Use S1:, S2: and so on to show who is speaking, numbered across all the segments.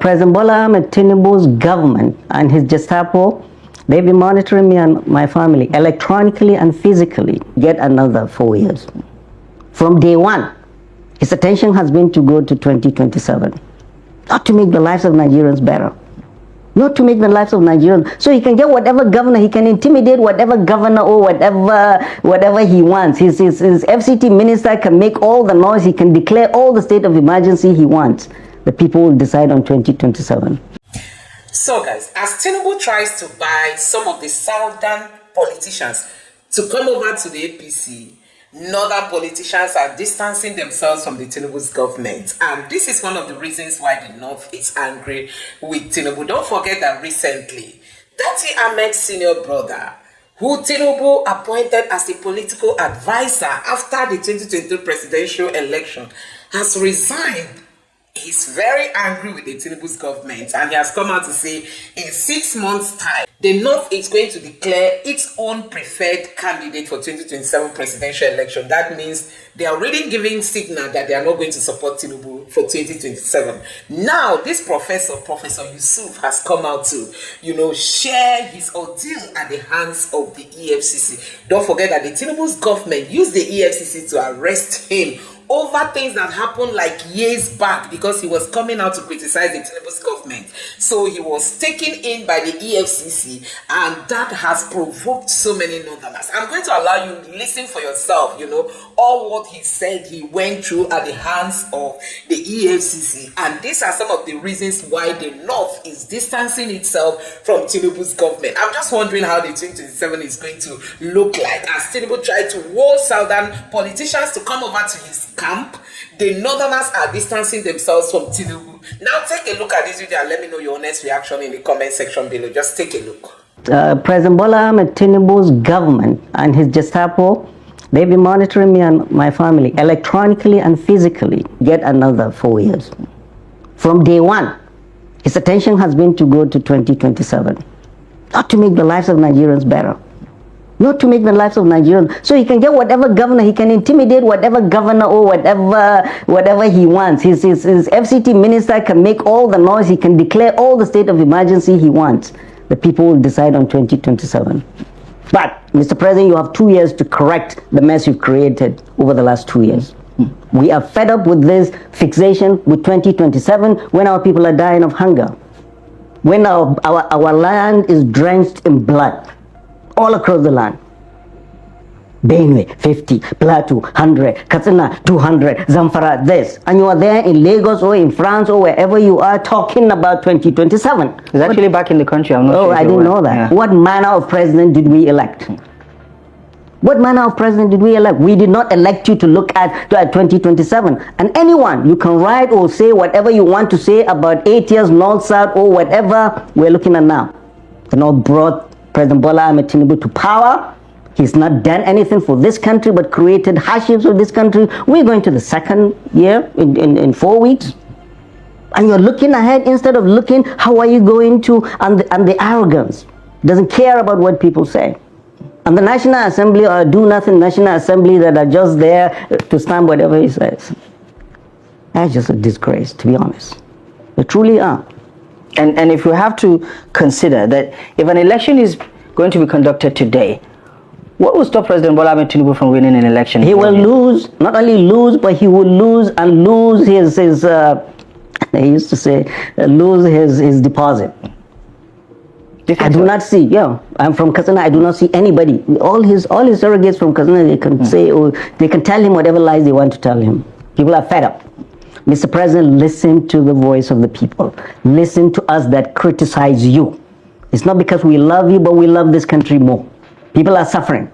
S1: President Bola Ahmed Tinubu's government and his Gestapo, they've been monitoring me and my family electronically and physically. Get another 4 years. From day one, his attention has been to go to 2027. Not to make the lives of Nigerians better. Not to make the lives of Nigerians. So he can get whatever governor, he can intimidate whatever governor or whatever he wants. His FCT minister can make all the noise, he can declare all the state of emergency he wants. The people will decide on 2027.
S2: So guys, as Tinubu tries to buy some of the southern politicians to come over to the APC, northern politicians are distancing themselves from the Tinubu's government. And this is one of the reasons why the North is angry with Tinubu. Don't forget that recently, Dati Ahmed's senior brother, who Tinubu appointed as a political advisor after the 2022 presidential election, has resigned. He's very angry with the Tinubu's government, and he has come out to say in 6 months' time, the North is going to declare its own preferred candidate for 2027 presidential election. That means they are already giving signal that they are not going to support Tinubu for 2027. Now, this Professor Yusuf, has come out to, share his ordeal at the hands of the EFCC. Don't forget that the Tinubu's government used the EFCC to arrest him over things that happened like years back, because he was coming out to criticize the Tinubu's government. So he was taken in by the EFCC, and that has provoked so many Northerners. I'm going to allow you to listen for yourself, all what he said he went through at the hands of the EFCC. And these are some of the reasons why the North is distancing itself from Tinubu's government. I'm just wondering how the 2027 is going to look like as Tinubu tried to woo southern politicians to come over to his camp. The Northerners are distancing themselves from Tinubu. Now take a look at this video and let me know your honest reaction in the comment section below. Just take a look.
S1: President Bola Ahmed Tinubu's government and his Gestapo, they've been monitoring me and my family electronically and physically. Get another 4 years. From day one, his attention has been to go to 2027. Not to make the lives of Nigerians better. Not to make the lives of Nigerians. So he can get whatever governor, he can intimidate whatever governor or whatever he wants. His FCT minister can make all the noise, he can declare all the state of emergency he wants. The people will decide on 2027. But, Mr. President, you have 2 years to correct the mess you've created over the last 2 years. We are fed up with this fixation with 2027 when our people are dying of hunger. When our land is drenched in blood. All across the land. Benue, 50, Plateau, 100, Katsina, 200, Zamfara, this. And you are there in Lagos or in France or wherever you are talking about 2027.
S3: It's actually back in the country. I'm not sure.
S1: I didn't know that. Yeah. What manner of president did we elect? What manner of president did we elect? We did not elect you to look at 2027. And anyone, you can write or say whatever you want to say about 8 years North, South, or whatever we're looking at now. The North brought President Bola Ahmed Tinubu to power. He's not done anything for this country but created hardships for this country. We're going to the second year in 4 weeks. And you're looking ahead instead of looking how are you going to, and the arrogance. Doesn't care about what people say. And the National Assembly or do nothing National Assembly that are just there to stamp whatever he says. That's just a disgrace, to be honest. They truly are.
S3: And if you have to consider that if an election is going to be conducted today, what will stop President Bola Ahmed Tinubu from winning an election?
S1: He will lose, not only lose, but he will lose and lose his they used to say, lose his deposit. I do not see, I'm from Katsina, I do not see anybody. All his surrogates from Katsina, they can say, or they can tell him whatever lies they want to tell him. People are fed up. Mr. President, listen to the voice of the people. Listen to us that criticize you. It's not because we love you, but we love this country more. People are suffering.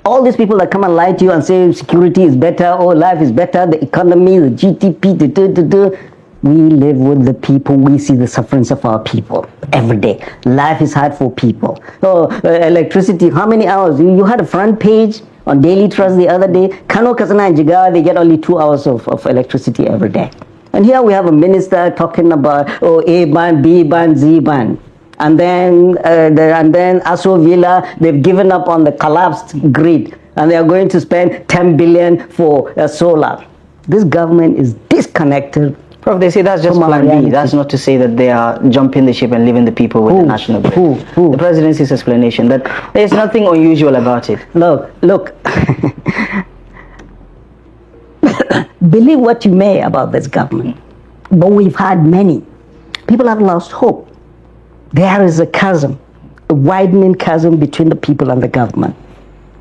S1: All these people that come and lie to you and say security is better, or life is better, the economy, the GDP, we live with the people. We see the sufferings of our people every day. Life is hard for people. Electricity, how many hours? You had a front page on Daily Trust the other day. Kanu, Katsina, and Jigawa, they get only 2 hours of electricity every day. And here we have a minister talking about A ban, B ban, Z ban. And then Aso Villa, they've given up on the collapsed grid, and they are going to spend 10 billion for solar. This government is disconnected
S3: Prof, they say that's just
S1: From our
S3: plan B.
S1: reality.
S3: That's not to say that they are jumping the ship and leaving the people with the national grid.
S1: Who?
S3: The presidency's explanation that there's nothing unusual about it.
S1: Look. Believe what you may about this government, but we've had many. People have lost hope. There is a chasm, a widening chasm between the people and the government.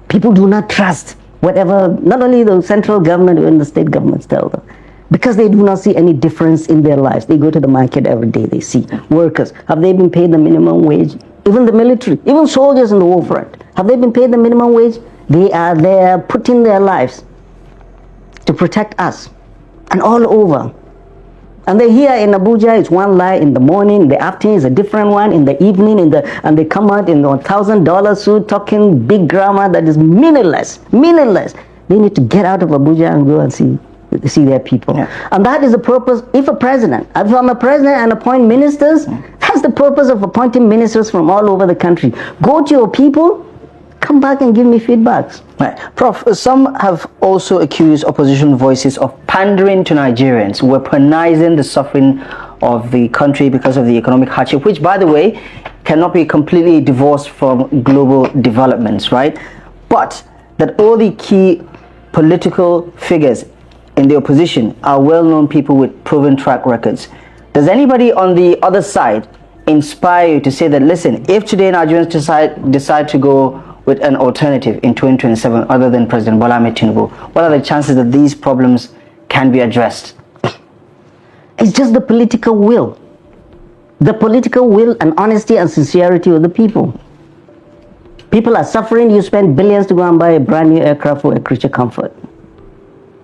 S1: People do not trust whatever, not only the central government, even the state governments tell them, because they do not see any difference in their lives. They go to the market every day, they see workers. Have they been paid the minimum wage? Even the military, even soldiers in the war front, have they been paid the minimum wage? They are there putting their lives to protect us, and all over. And they here in Abuja, it's one lie in the morning, in the afternoon is a different one, in the evening, and they come out in a $1,000 suit talking big grammar that is meaningless. They need to get out of Abuja and go and see their people. Yeah. And that is the purpose. If I'm a president and appoint ministers, that's the purpose of appointing ministers from all over the country. Go to your people, come back and give me feedbacks.
S3: Right. Prof, some have also accused opposition voices of pandering to Nigerians, weaponizing the suffering of the country because of the economic hardship, which, by the way, cannot be completely divorced from global developments, right? But that all the key political figures in the opposition are well-known people with proven track records. Does anybody on the other side inspire you to say that, listen, if today Nigerians decide to go with an alternative in 2027 other than President Bola Ahmed Tinubu, what are the chances that these problems can be addressed?
S1: It's just the political will. The political will and honesty and sincerity of the people. People are suffering. You spend billions to go and buy a brand new aircraft for a creature comfort.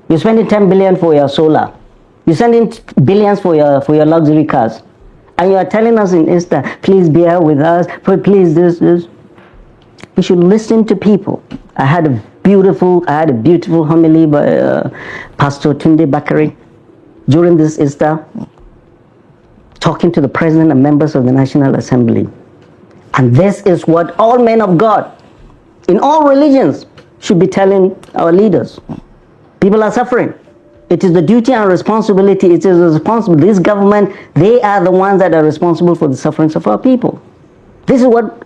S1: You're spending 10 billion for your solar. You're spending billions for your luxury cars. And you are telling us in Insta, please bear with us, please this. You should listen to people. I had a beautiful homily by Pastor Tunde Bakari during this Easter, talking to the president and members of the National Assembly. And this is what all men of God in all religions should be telling our leaders. People are suffering. It is the duty and responsibility. It is responsible. This government, they are the ones that are responsible for the sufferings of our people. This is what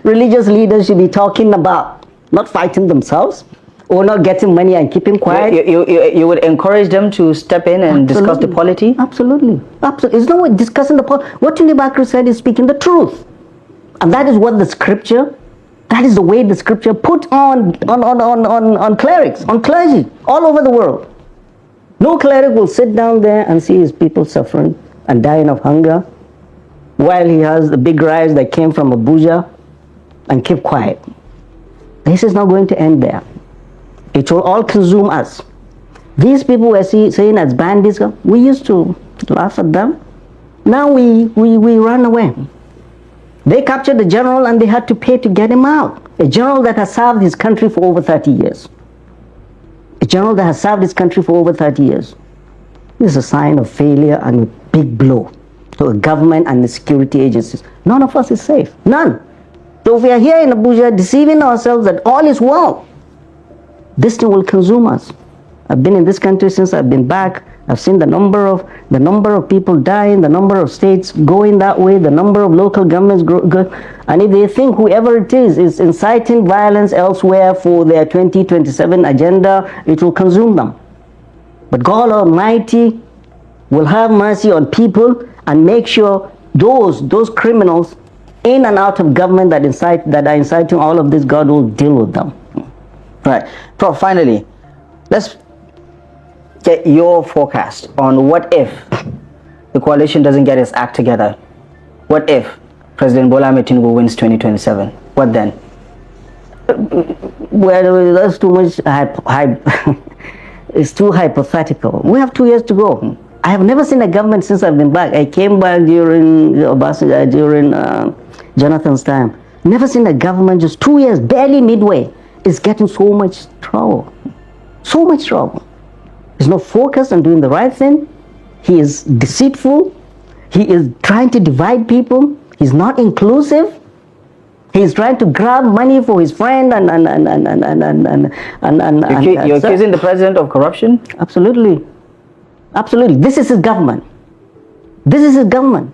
S1: religious leaders should be talking about, not fighting themselves or not getting money and keeping quiet.
S3: You would encourage them to step in and discuss the polity?
S1: Absolutely. It's not discussing the polity. What Tunde Bakri said is speaking the truth. And that is what the scripture, that is the way the scripture put on clerics, on clergy, all over the world. No cleric will sit down there and see his people suffering and dying of hunger, while he has the big rise that came from Abuja, and keep quiet. This is not going to end there. It will all consume us. These people were saying as bandits, we used to laugh at them. Now we run away. They captured the general and they had to pay to get him out. A general that has served his country for over 30 years. A general that has served his country for over 30 years. This is a sign of failure and a big blow to the government and the security agencies. None of us is safe. None. So if we are here in Abuja deceiving ourselves that all is well, this thing will consume us. I've been in this country since I've been back. I've seen the number of people dying, the number of states going that way, the number of local governments go. And if they think whoever it is inciting violence elsewhere for their 2027 agenda, it will consume them. But God Almighty will have mercy on people and make sure those criminals in and out of government that are inciting all of this, God will deal with them.
S3: Right. Prof, finally, let's get your forecast on what if the coalition doesn't get its act together. What if President Bola Ahmed Tinubu wins 2027? What then?
S1: Well, that's too much it's too hypothetical. We have 2 years to go. I have never seen a government since I've been back. I came back during Jonathan's time. Never seen a government just 2 years, barely midway, is getting so much trouble. So much trouble. He's not focused on doing the right thing. He is deceitful. He is trying to divide people. He's not inclusive. He's trying to grab money for his friend
S3: You're accusing the president of corruption?
S1: Absolutely. Absolutely. This is his government. This is his government.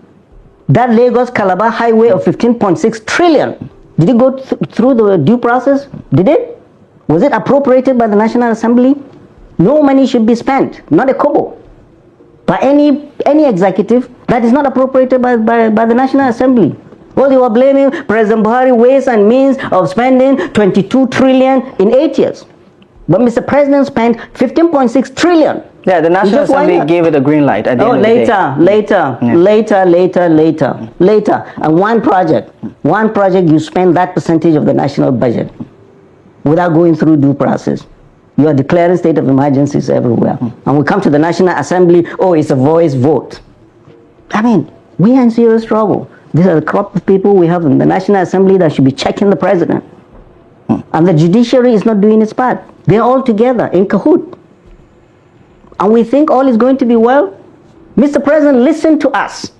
S1: That Lagos-Calabar highway of 15.6 trillion, did it go through the due process? Did it? Was it appropriated by the National Assembly? No money should be spent, not a kobo, by any executive that is not appropriated by the National Assembly. Well, you are blaming President Buhari ways and means of spending 22 trillion in 8 years. But Mr. President spent 15.6 trillion.
S3: Yeah, the National Assembly gave it a green light at the end of the day. Later. And one project, you spend that percentage of the national budget without going through due process. You are declaring state of emergencies everywhere. And we come to the National Assembly, oh, it's a voice vote. I mean, we are in serious trouble. These are the crop of people we have in the National Assembly that should be checking the president. And the judiciary is not doing its part. They're all together in cahoot. And we think all is going to be well. Mr. President, listen to us.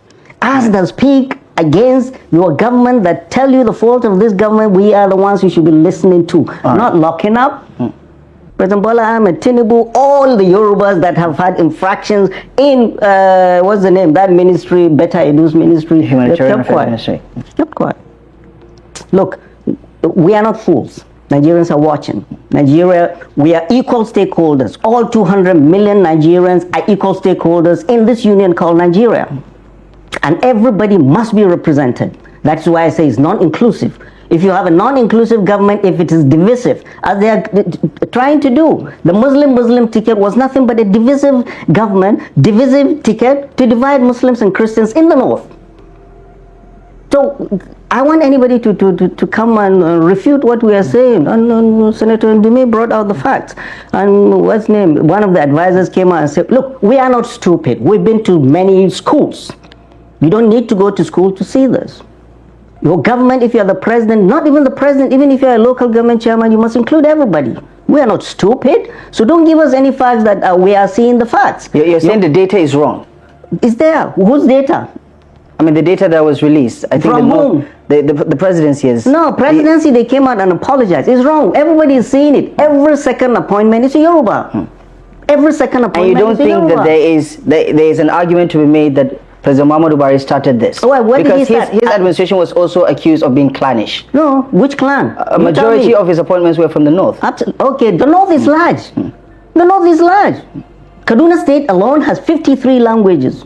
S3: Us that speak against your government, that tell you the fault of this government, we are the ones you should be listening to, not locking up. President Bola Ahmed Tinubu, all the Yorubas that have had infractions in, what's the name, that ministry, Beta Edu's ministry, Humanitarian Affairs Ministry.
S1: Kept quiet. Look, we are not fools. Nigerians are watching. Nigeria, we are equal stakeholders. All 200 million Nigerians are equal stakeholders in this union called Nigeria. And everybody must be represented. That's why I say it's non-inclusive. If you have a non-inclusive government, if it is divisive, as they are trying to do, the Muslim ticket was nothing but a divisive government, divisive ticket to divide Muslims and Christians in the north. So I want anybody to come and refute what we are saying. And Senator Ndume brought out the facts. And what's name? One of the advisors came out and said, look, we are not stupid. We've been to many schools. You don't need to go to school to see this. Your government, if you're the president, not even the president, even if you're a local government chairman, you must include everybody. We are not stupid. So don't give us any facts that we are seeing the facts.
S3: You're saying the data is wrong.
S1: Is there? Whose data?
S3: I mean, the data that was released. I think
S1: from whom?
S3: The presidency is.
S1: No, presidency, they came out and apologized. It's wrong. Everybody is seeing it. Every second appointment is a Yoruba. Every second appointment is a Yoruba.
S3: And you don't think that there is an argument to be made that President Muhammadu Buhari started this?
S1: Because
S3: his administration was also accused of being clannish.
S1: No, which clan?
S3: A majority of his appointments were from the north.
S1: Okay, the north is large. The north is large. Kaduna State alone has 53 languages.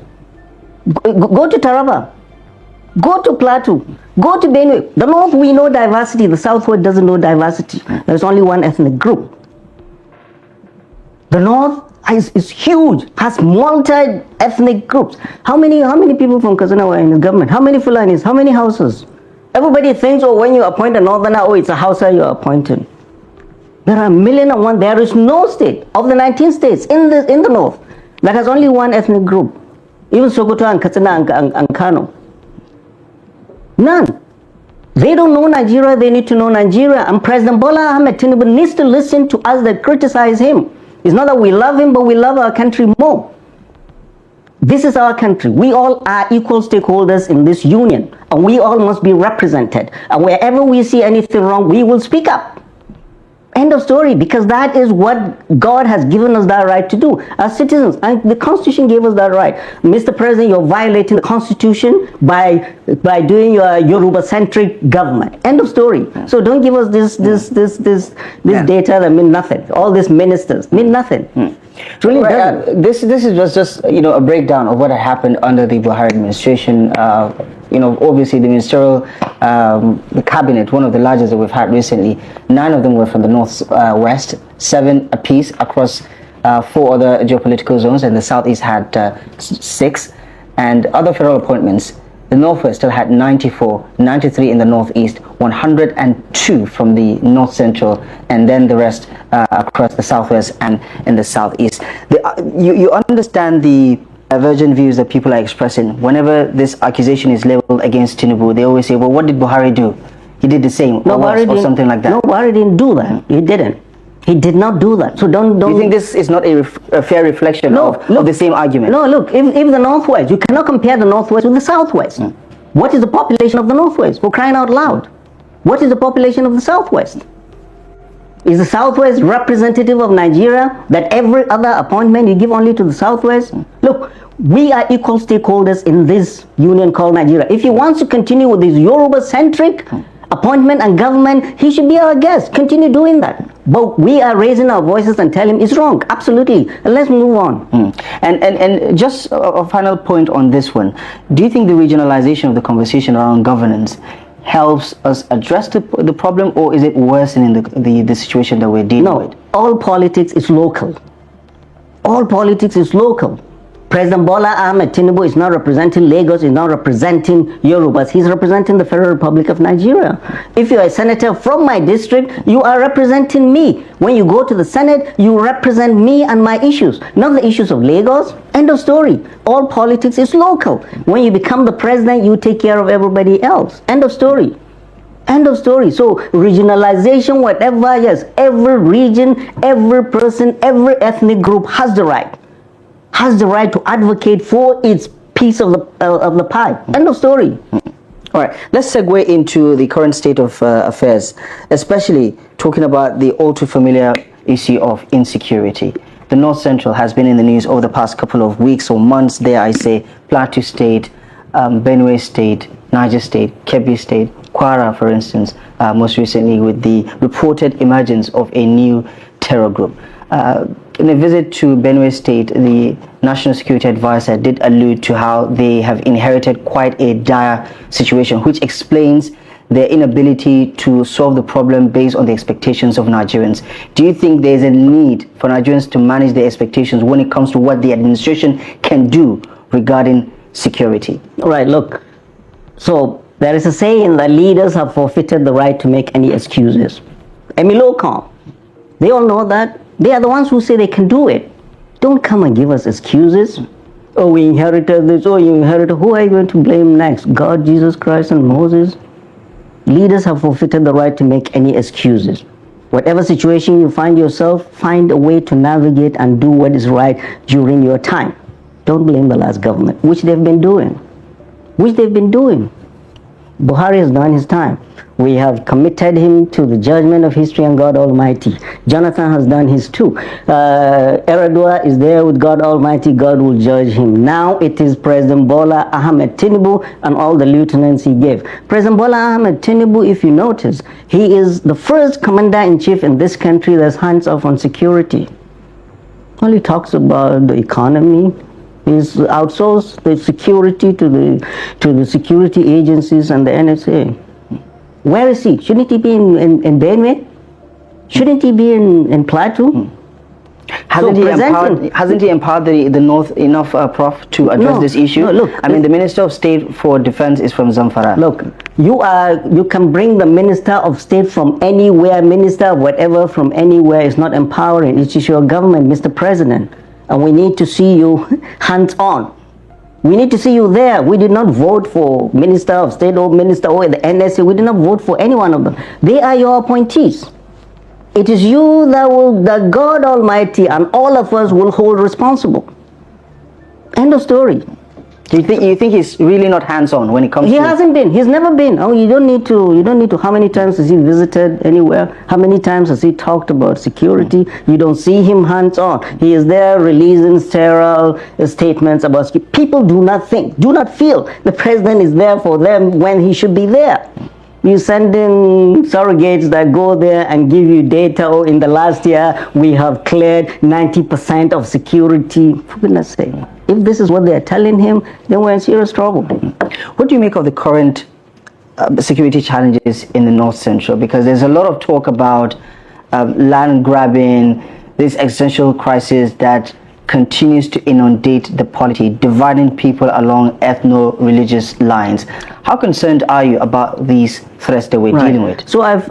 S1: Go to Taraba. Go to Plateau. Go to Benue. The north, we know diversity. The southward doesn't know diversity. There's only one ethnic group. The north is huge, has multi-ethnic groups. How many people from Kazana were in the government? How many Fulanis? How many houses? Everybody thinks, oh, when you appoint a northerner, oh, it's a Hausa you're appointing. There are 1,000,001. There is no state of the 19 states in the north that has only one ethnic group. Even Sokoto and Katsina and Kano. None. They don't know Nigeria, they need to know Nigeria. And President Bola Ahmed Tinubu needs to listen to us that criticize him. It's not that we love him, but we love our country more. This is our country. We all are equal stakeholders in this union, and we all must be represented. And wherever we see anything wrong, we will speak up. End of story, because that is what God has given us that right to do as citizens, and the Constitution gave us that right. Mr. President, you're violating the Constitution by doing your Yoruba-centric government. End of story. So don't give us this data that mean nothing. All these ministers mean nothing. Really doesn't.
S3: This was just a breakdown of what had happened under the Buhari administration. Obviously the ministerial, the cabinet, one of the largest that we've had recently, 9 of them were from the northwest, 7 apiece across 4 other geopolitical zones, and the southeast had 6. And other federal appointments, the northwest still had 94, 93 in the northeast, 102 from the north central, and then the rest across the southwest and in the southeast. You understand the divergent views that people are expressing. Whenever this accusation is leveled against Tinubu, they always say, well, what did Buhari do? He did the same, or something like that.
S1: No, Buhari didn't do that. He didn't. He did not do that. So don't.
S3: Do you think this is not a fair reflection of the same argument?
S1: No, look, if the northwest, you cannot compare the northwest with the southwest. What is the population of the northwest? For crying out loud. What is the population of the southwest? Is the Southwest representative of Nigeria, that every other appointment you give only to the Southwest? Look, we are equal stakeholders in this union called Nigeria. If he wants to continue with this Yoruba-centric appointment and government, he should be our guest. Continue doing that. But we are raising our voices and tell him it's wrong. Absolutely. And let's move on.
S3: And just a final point on this one. Do you think the regionalization of the conversation around governance helps us address the problem, or is it worsening the situation that we're dealing with?
S1: All politics is local. All politics is local. President Bola Ahmed Tinubu is not representing Lagos, is not representing Yorubas. He's representing the Federal Republic of Nigeria. If you're a senator from my district, you are representing me. When you go to the Senate, you represent me and my issues, not the issues of Lagos. End of story. All politics is local. When you become the president, you take care of everybody else. End of story. End of story. So regionalization, whatever, yes, every region, every person, every ethnic group has the right to advocate for its piece of the pie. End of story.
S3: All right, let's segue into the current state of affairs, especially talking about the all too familiar issue of insecurity. The North Central has been in the news over the past couple of weeks or months. There I say Plateau State, Benue State, Niger State, Kebbi State, Kwara, for instance, most recently with the reported emergence of a new terror group. In a visit to Benue State, the National Security Advisor did allude to how they have inherited quite a dire situation, which explains their inability to solve the problem based on the expectations of Nigerians. Do you think there's a need for Nigerians to manage their expectations when it comes to what the administration can do regarding security?
S1: Right, look, so there is a saying that leaders have forfeited the right to make any excuses. Emilocom, they all know that. They are the ones who say they can do it. Don't come and give us excuses. Oh, we inherited this. Oh, you inherited. Who are you going to blame next? God, Jesus Christ, and Moses? Leaders have forfeited the right to make any excuses. Whatever situation you find yourself, find a way to navigate and do what is right during your time. Don't blame the last government, which they've been doing. Buhari has done his time. We have committed him to the judgment of history and God Almighty. Jonathan has done his too. Eradua is there with God Almighty. God will judge him. Now it is President Bola Ahmed Tinubu and all the lieutenants he gave. President Bola Ahmed Tinubu, if you notice, he is the first commander-in-chief in this country that's hands off on security. Well, he talks about the economy. He's outsourced the security to the security agencies and the NSA. Where is he? Shouldn't he be in Benue? Shouldn't he be in Plateau?
S3: Hasn't he empowered the North enough, Prof, to address this issue?
S1: No, look,
S3: I mean, the Minister of State for Defense is from Zamfara.
S1: Look, you can bring the Minister of State from anywhere, Minister of whatever from anywhere. Is not empowering. It is your government, Mr. President. And we need to see you hands-on. We need to see you there. We did not vote for Minister of State or Minister or the NSA. We did not vote for any one of them. They are your appointees. It is you that God Almighty and all of us will hold responsible. End of story.
S3: Do you think he's really not hands-on when it comes to...
S1: He hasn't been. He's never been. Oh, you don't need to. How many times has he visited anywhere? How many times has he talked about security? You don't see him hands-on. He is there releasing sterile statements about security. People do not feel the president is there for them when he should be there. You send in surrogates that go there and give you data. Oh, in the last year, we have cleared 90% of security. For goodness sake. If this is what they're telling him, then we're in serious trouble.
S3: What do you make of the current security challenges in the North Central? Because there's a lot of talk about land grabbing, this existential crisis that continues to inundate the polity, dividing people along ethno-religious lines. How concerned are you about these threats that we're dealing with?
S1: So I've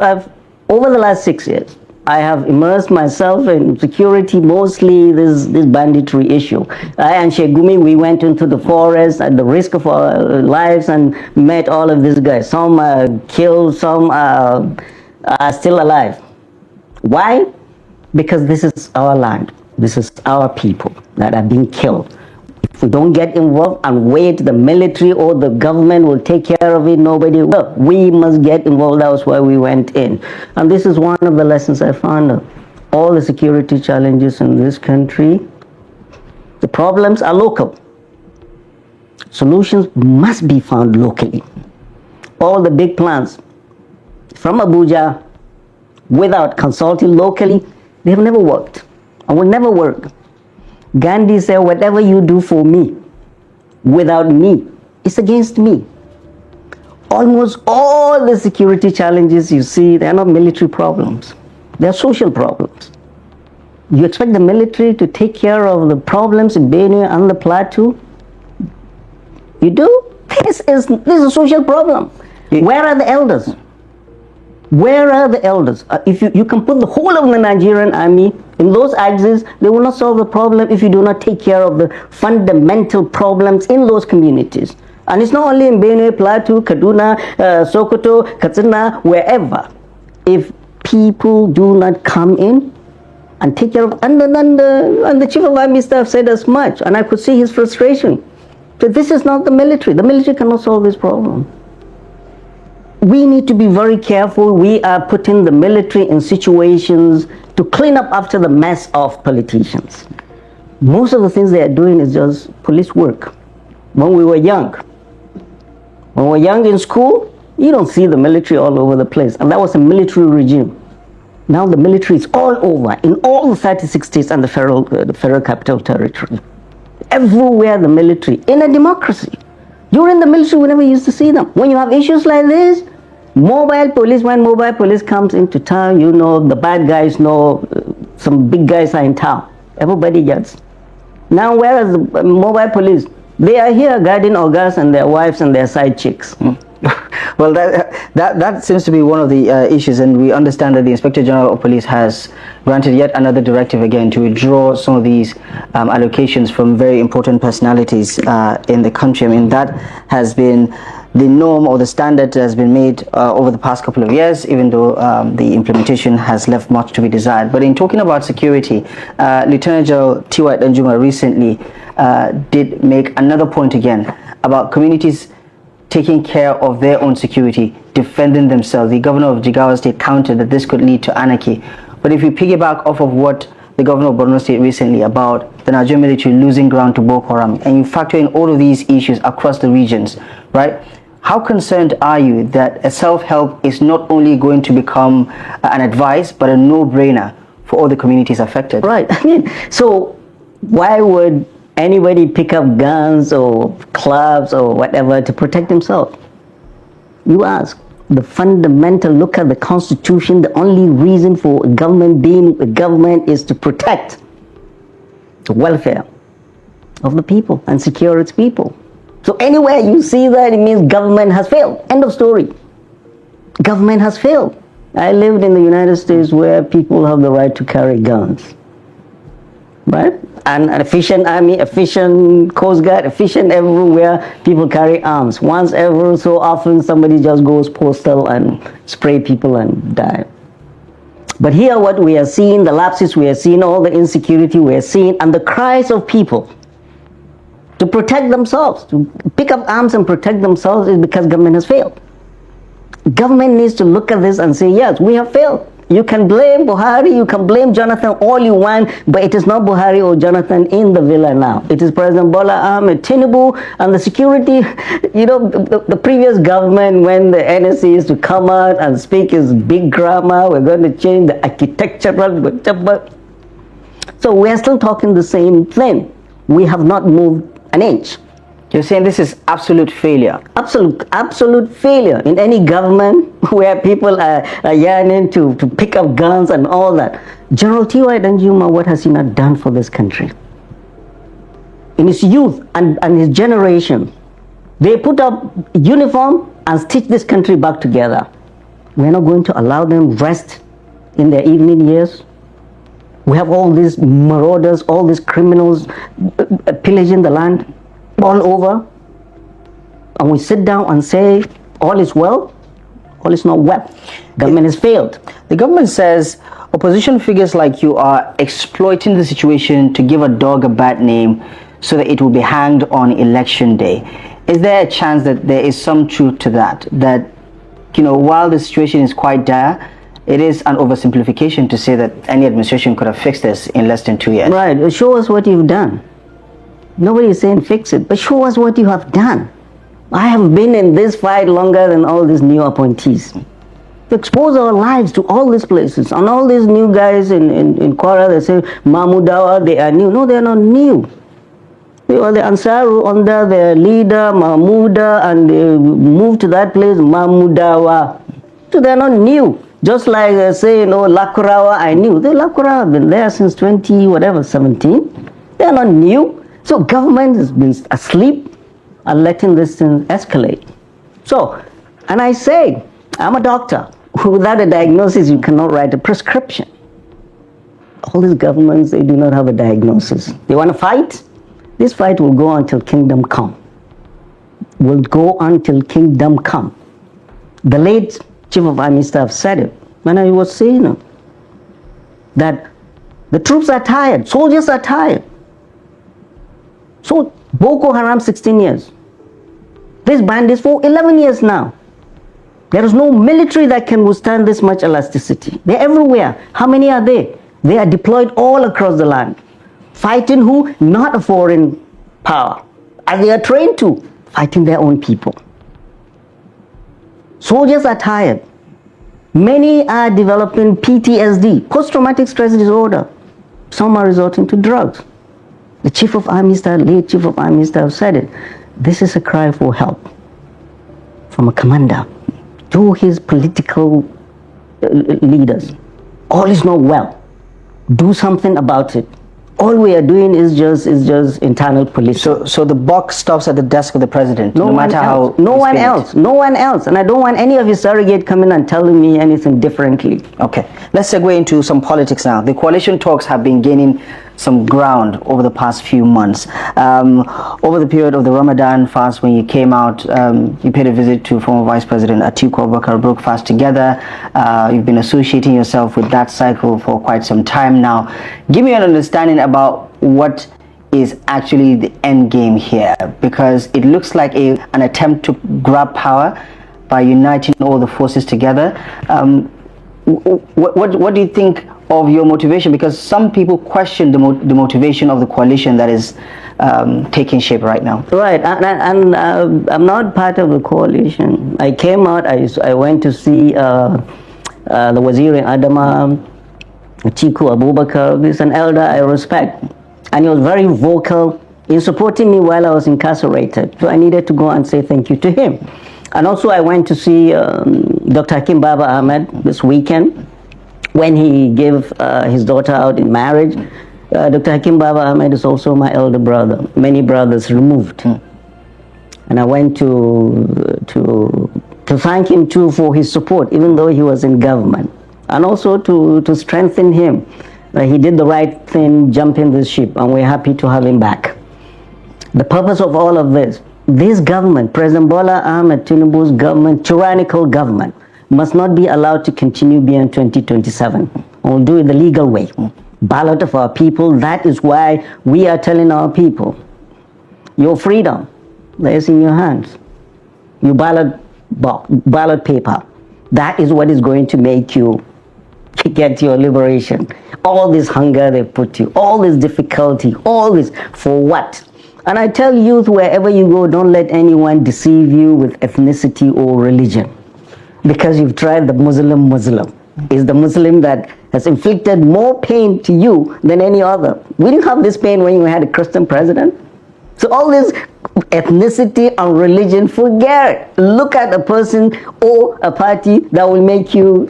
S1: over the last 6 years, I have immersed myself in security, mostly this banditry issue. I and Shegumi, we went into the forest at the risk of our lives and met all of these guys. Some are killed, some are still alive. Why? Because this is our land. This is our people that are being killed. If we don't get involved and wait the military or the government will take care of it, nobody will. We must get involved. That was why we went in. And this is one of the lessons I found out. All the security challenges in this country, the problems are local. Solutions must be found locally. All the big plans from Abuja, without consulting locally, they have never worked and will never work. Gandhi said, whatever you do for me, without me, it's against me. Almost all the security challenges you see, they are not military problems. They are social problems. You expect the military to take care of the problems in Benue and the Plateau? You do? This is a social problem. Where are the elders? Where are the elders? If you can put the whole of the Nigerian army in those axes, they will not solve the problem if you do not take care of the fundamental problems in those communities. And it's not only in Benue, Plateau, Kaduna, Sokoto, Katsina, wherever. If people do not come in and take care of, and the chief of army staff said as much, and I could see his frustration. So this is not the military. The military cannot solve this problem. We need to be very careful. We are putting the military in situations to clean up after the mess of politicians. Most of the things they are doing is just police work. When we were young in school, you don't see the military all over the place. And that was a military regime. Now the military is all over, in all the 36 states and the federal capital territory. Everywhere the military, in a democracy. During the military, we never used to see them. When you have issues like this, mobile police, when mobile police comes into town, you know, the bad guys know some big guys are in town. Everybody gets. Now, whereas the mobile police, they are here guarding Ogas and their wives and their side chicks.
S3: Well, that seems to be one of the issues, and we understand that the Inspector General of Police has granted yet another directive again to withdraw some of these allocations from very important personalities in the country. I mean, that has been the norm or the standard that has been made over the past couple of years, even though the implementation has left much to be desired. But in talking about security, Lieutenant General T.Y. Danjuma recently did make another point again about communities taking care of their own security, defending themselves. The governor of Jigawa State countered that this could lead to anarchy. But if you piggyback off of what the governor of Borno State recently about the Nigerian military losing ground to Boko Haram, and you factor in all of these issues across the regions, right? How concerned are you that a self-help is not only going to become an advice, but a no-brainer for all the communities affected?
S1: Right. I mean, so why would anybody pick up guns or clubs or whatever to protect himself? You ask. The fundamental, look at the Constitution, the only reason for a government being a government is to protect the welfare of the people and secure its people. So anywhere you see that, it means government has failed. End of story. Government has failed. I lived in the United States where people have the right to carry guns. Right? And an efficient army, efficient coast guard, efficient everywhere, people carry arms. Once ever so often, somebody just goes postal and spray people and die. But here what we are seeing, the lapses we are seeing, all the insecurity we are seeing, and the cries of people to protect themselves, to pick up arms and protect themselves, is because government has failed. Government needs to look at this and say, yes, we have failed. You can blame Buhari, you can blame Jonathan all you want, but it is not Buhari or Jonathan in the villa now. It is President Bola Ahmed Tinubu and the security. You know, the previous government, when the NSC used to come out and speak his big grammar, we're going to change the architectural, whatever. So we are still talking the same thing. We have not moved an inch.
S3: You're saying this is absolute failure?
S1: Absolute failure in any government where people are yearning to pick up guns and all that. General T.Y. Danjuma, what has he not done for this country? In his youth and his generation, they put up uniform and stitch this country back together. We're not going to allow them rest in their evening years. We have all these marauders, all these criminals pillaging the land all over, and we sit down and say all is well. All is not well. Government has failed.
S3: The government says opposition figures like you are exploiting the situation to give a dog a bad name so that it will be hanged on election day. Is there a chance that there is some truth to that? That, you know, while the situation is quite dire, it is an oversimplification to say that any administration could have fixed this in less than 2 years.
S1: Right. Show us what you've done. Nobody is saying fix it, but show us what you have done. I have been in this fight longer than all these new appointees. To expose our lives to all these places, and all these new guys in Kwara, they say, Mahmudawa, they are new. No, they are not new. They were the Ansaru under their leader, Mahmuda, and they moved to that place, Mahmudawa. So they are not new. Just like say, you know, Lakurawa, I knew. The Lakurawa have been there since 17. They are not new. So government has been asleep and letting this thing escalate. So, and I say, I'm a doctor. Without a diagnosis, you cannot write a prescription. All these governments, they do not have a diagnosis. They want to fight. This fight will go until kingdom come. Will go until kingdom come. The late Chief of Army Staff said it when I was saying that the troops are tired, soldiers are tired. So Boko Haram 16 years. This bandits for 11 years now. There is no military that can withstand this much elasticity. They're everywhere. How many are they? They are deployed all across the land. Fighting who? Not a foreign power. And they are trained to fighting their own people. Soldiers are tired. Many are developing PTSD, post-traumatic stress disorder. Some are resorting to drugs. The Chief of Army Staff, late Chief of Army Staff said it. This is a cry for help from a commander to his political leaders. All is not well. Do something about it. All we are doing is just internal police.
S3: So the buck stops at the desk of the president.
S1: No one else. And I don't want any of his surrogate coming and telling me anything differently.
S3: Okay, let's segue into some politics now. The coalition talks have been gaining some ground over the past few months. Over the period of the Ramadan fast, when you came out, you paid a visit to former Vice President Atiku Abubakar, broke fast together. You've been associating yourself with that cycle for quite some time now. Give me an understanding about what is actually the end game here, because it looks like an attempt to grab power by uniting all the forces together. What do you think of your motivation? Because some people question the motivation of the coalition that is taking shape right now.
S1: Right, and I'm not part of the coalition. I came out, I went to see the Wazir in Adama, Atiku Abubakar. He's an elder I respect, and he was very vocal in supporting me while I was incarcerated. So I needed to go and say thank you to him. And also I went to see Dr. Hakim Baba Ahmed this weekend when he gave his daughter out in marriage. Dr. Hakim Baba Ahmed is also my elder brother, many brothers removed. And I went to thank him too for his support, even though he was in government, and also to strengthen him. He did the right thing, jumping this ship, and we're happy to have him back. The purpose of all of this government, President Bola Ahmed Tinubu's government, tyrannical government, must not be allowed to continue beyond 2027. We'll do it the legal way. Ballot of our people. That is why we are telling our people, your freedom is in your hands. Your ballot paper. That is what is going to make you get your liberation. All this hunger they put you, all this difficulty, all this for what? And I tell youth, wherever you go, don't let anyone deceive you with ethnicity or religion. Because you've tried the Muslim. Is the Muslim that has inflicted more pain to you than any other. We didn't have this pain when you had a Christian president. So all this ethnicity and religion, forget it. Look at a person or a party that will make your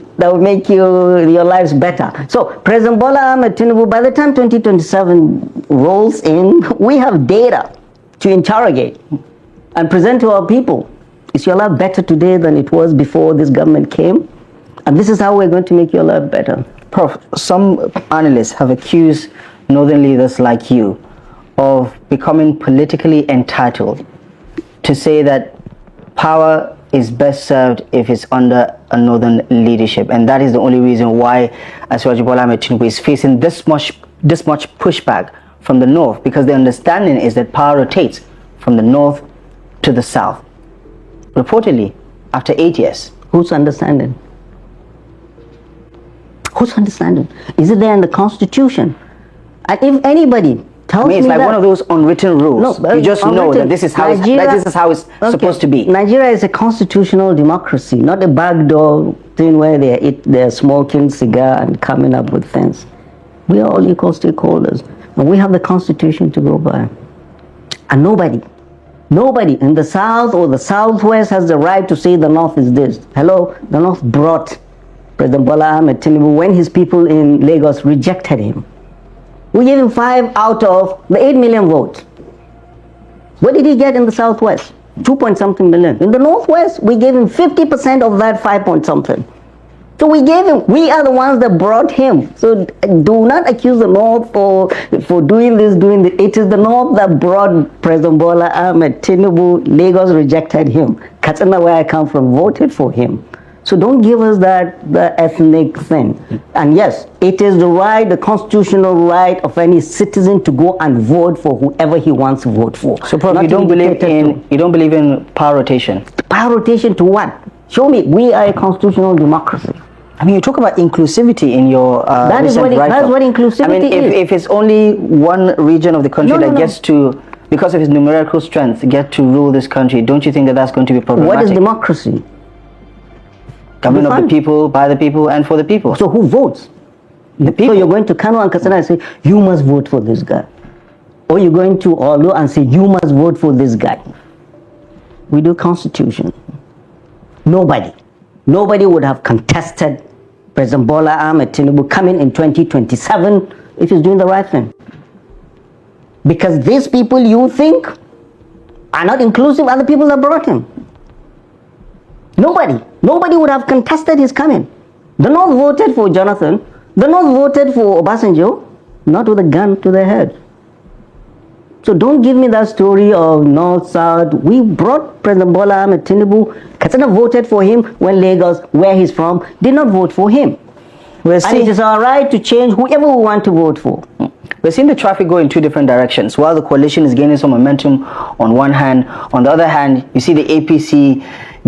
S1: lives better. So President Bola Ahmed Tinubu, by the time 2027 rolls in, we have data to interrogate and present to our people. Is your life better today than it was before this government came? And this is how we're going to make your life better.
S3: Prof, some analysts have accused northern leaders like you of becoming politically entitled, to say that power is best served if it's under a northern leadership, and that is the only reason why Bola Ahmed Tinubu is facing this much pushback from the north, because the understanding is that power rotates from the north to the south. Reportedly, after 8 years.
S1: Whose understanding? Whose understanding? Is it there in the Constitution? And if anybody tells me
S3: it's like
S1: that,
S3: one of those unwritten rules.
S1: No,
S3: you just know that this is how it's supposed to be.
S1: Nigeria is a constitutional democracy, not a backdoor thing where they're smoking cigar and coming up with things. We are all equal stakeholders, and we have the Constitution to go by. And nobody in the South or the Southwest has the right to say the North is this. Hello, the North brought President Bola Ahmed Tinubu when his people in Lagos rejected him. We gave him 5 out of the 8 million votes. What did he get in the Southwest? 2-point-something million. In the Northwest, we gave him 50% of that 5-point-something. So we are the ones that brought him. So do not accuse the North for doing this. It is the North that brought President Bola Ahmed Tinubu. Lagos rejected him. Katsina, where I come from, voted for him. So don't give us the ethnic thing. And yes, it is the constitutional right of any citizen to go and vote for whoever he wants to vote for.
S3: So, Prof, you don't believe in power rotation?
S1: Power rotation to what? Show me. We are a constitutional democracy.
S3: I mean, you talk about inclusivity in your
S1: that's what inclusivity is.
S3: I mean, if it's only one region of the country gets to, because of its numerical strength, get to rule this country, don't you think that that's going to be problematic?
S1: What is democracy?
S3: Government of the people, by the people, and for the people.
S1: So who votes? The people. So you're going to Kanu and Katsina and say, you must vote for this guy. Or you're going to Olu and say, you must vote for this guy. We do constitution. Nobody would have contested President Bola Ahmed Tinubu coming in 2027 if he's doing the right thing. Because these people you think are not inclusive are the people that brought him. Nobody would have contested his coming. The North voted for Jonathan. The North voted for Obasanjo, not with a gun to their head. So don't give me that story of North, South. We brought President Bola Ahmed Tinubu. Katsina voted for him when Lagos, where he's from, did not vote for him. And it is our right to change whoever we want to vote for.
S3: We're seeing the traffic go in 2 different directions. While the coalition is gaining some momentum on one hand, on the other hand, you see the APC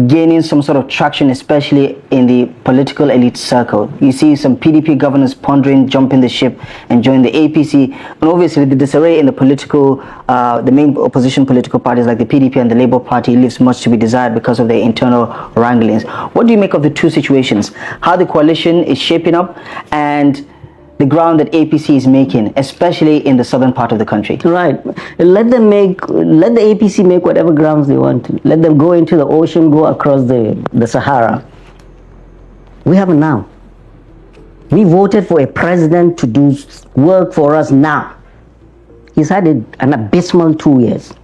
S3: gaining some sort of traction, especially in the political elite circle. You see some PDP governors pondering jumping the ship and join the APC. And obviously the disarray in the the main opposition political parties like the PDP and the Labour Party leaves much to be desired because of their internal wranglings. What do you make of the 2 situations? How the coalition is shaping up and the ground that APC is making, especially in the southern part of the country?
S1: Right. Let the APC make whatever grounds they want to. Let them go into the ocean, go across the Sahara. We have it now. We voted for a president to do work for us now. He's had an abysmal 2 years.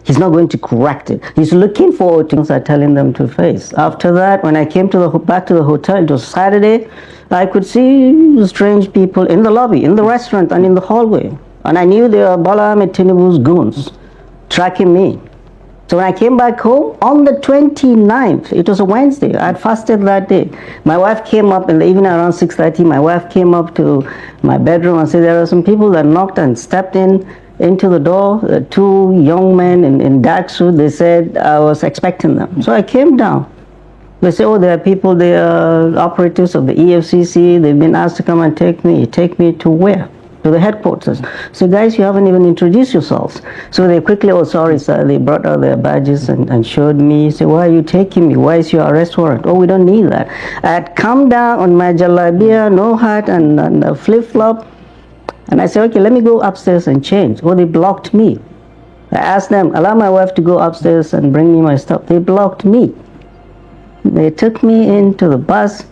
S1: He's not going to correct it. He's looking forward to things I'm telling them to face. After that, when I came back to the hotel, it was Saturday, I could see strange people in the lobby, in the restaurant, and in the hallway. And I knew they were Bola Ahmed Tinubu's goons tracking me. So when I came back home, on the 29th, it was a Wednesday, I had fasted that day. My wife came up in the evening around 6:30, my wife came up to my bedroom and said there are some people that knocked and stepped into the door, 2 young men in dark suit. They said I was expecting them. So I came down. They say, oh, there are people, they are operatives of the EFCC. They've been asked to come and take me. Take me to where? To the headquarters. So guys, you haven't even introduced yourselves. So they quickly, oh, sorry, sir. They brought out their badges and showed me. Say, why are you taking me? Why is your arrest warrant? Oh, we don't need that. I had come down on my jalabia, no hat and a flip-flop. And I said, okay, let me go upstairs and change. Oh, they blocked me. I asked them, allow my wife to go upstairs and bring me my stuff. They blocked me. They took me into the bus.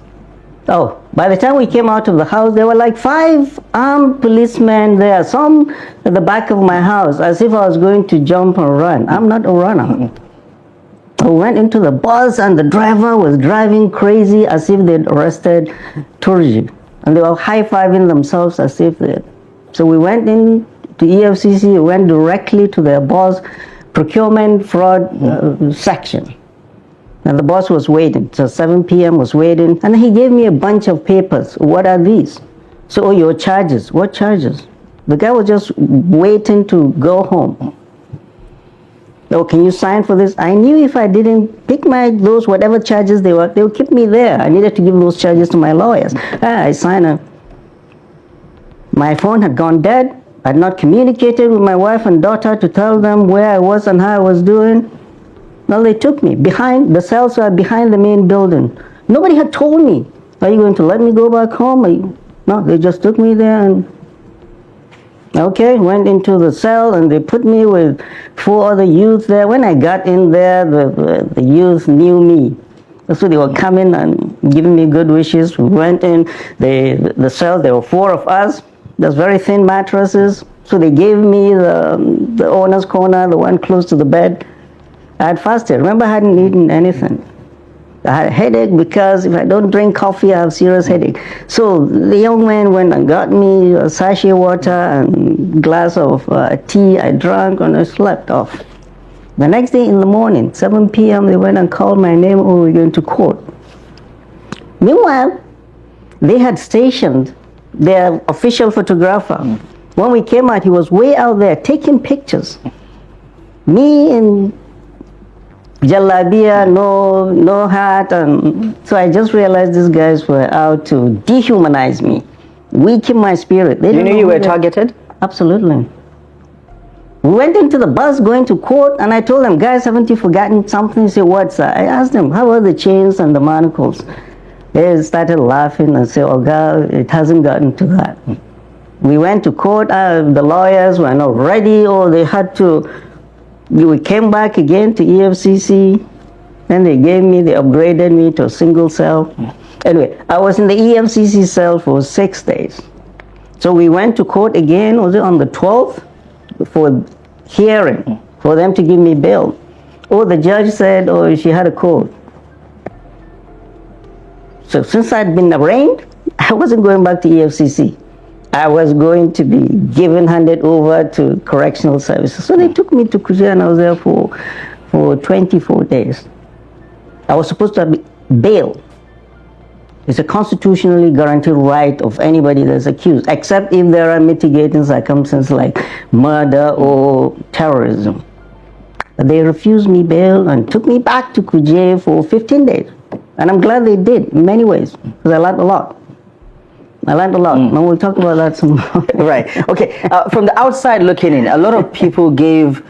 S1: Oh, by the time we came out of the house, there were like 5 armed policemen there, some at the back of my house, as if I was going to jump and run. I'm not a runner. I went into the bus and the driver was driving crazy as if they'd arrested Turji. And they were high-fiving themselves as if they... So we went in to EFCC, we went directly to their boss, procurement fraud section. And the boss was waiting, so 7 p.m. was waiting, and he gave me a bunch of papers. What are these? So, oh, your charges. What charges? The guy was just waiting to go home. Oh, can you sign for this? I knew if I didn't pick those whatever charges they would keep me there. I needed to give those charges to my lawyers. I signed. My phone had gone dead. I had not communicated with my wife and daughter to tell them where I was and how I was doing. Well, they took me behind. The cells were behind the main building. Nobody had told me, are you going to let me go back home? No, they just took me there and okay, went into the cell and they put me with 4 other youths there. When I got in there, the youth knew me. So they were coming and giving me good wishes. We went in the cell. There were 4 of us. There's very thin mattresses. So they gave me the owner's corner, the one close to the bed. I had fasted. Remember, I hadn't eaten anything. I had a headache because if I don't drink coffee, I have serious headache. So the young man went and got me a sachet water and glass of tea. I drank and I slept off. The next day in the morning, 7 p.m., they went and called my name. Oh, we're going to court. Meanwhile, they had stationed their official photographer. When we came out, he was way out there taking pictures. Me in Jalabia, no hat, and so I just realized these guys were out to dehumanize me, weaken my spirit.
S3: You knew you were targeted?
S1: Absolutely. We went into the bus going to court, and I told them, guys, haven't you forgotten something? They said, what, sir? I asked them, how are the chains and the manacles? They started laughing and said, oh, God, it hasn't gotten to that. We went to court, the lawyers were not ready, or they had to. We came back again to EFCC, then they upgraded me to a single cell. Anyway, I was in the EFCC cell for 6 days. So we went to court again, was it on the 12th, for hearing, for them to give me bail. Oh, the judge said, oh, she had a cold. So since I'd been arraigned, I wasn't going back to EFCC. I was going to be handed over to correctional services. So they took me to Kuje and I was there for 24 days. I was supposed to have bail. It's a constitutionally guaranteed right of anybody that's accused, except if there are mitigating circumstances like murder or terrorism. But they refused me bail and took me back to Kuje for 15 days. And I'm glad they did in many ways, because I learned a lot. And we'll talk about that some more.
S3: Right. Okay. From the outside looking in, a lot of people gave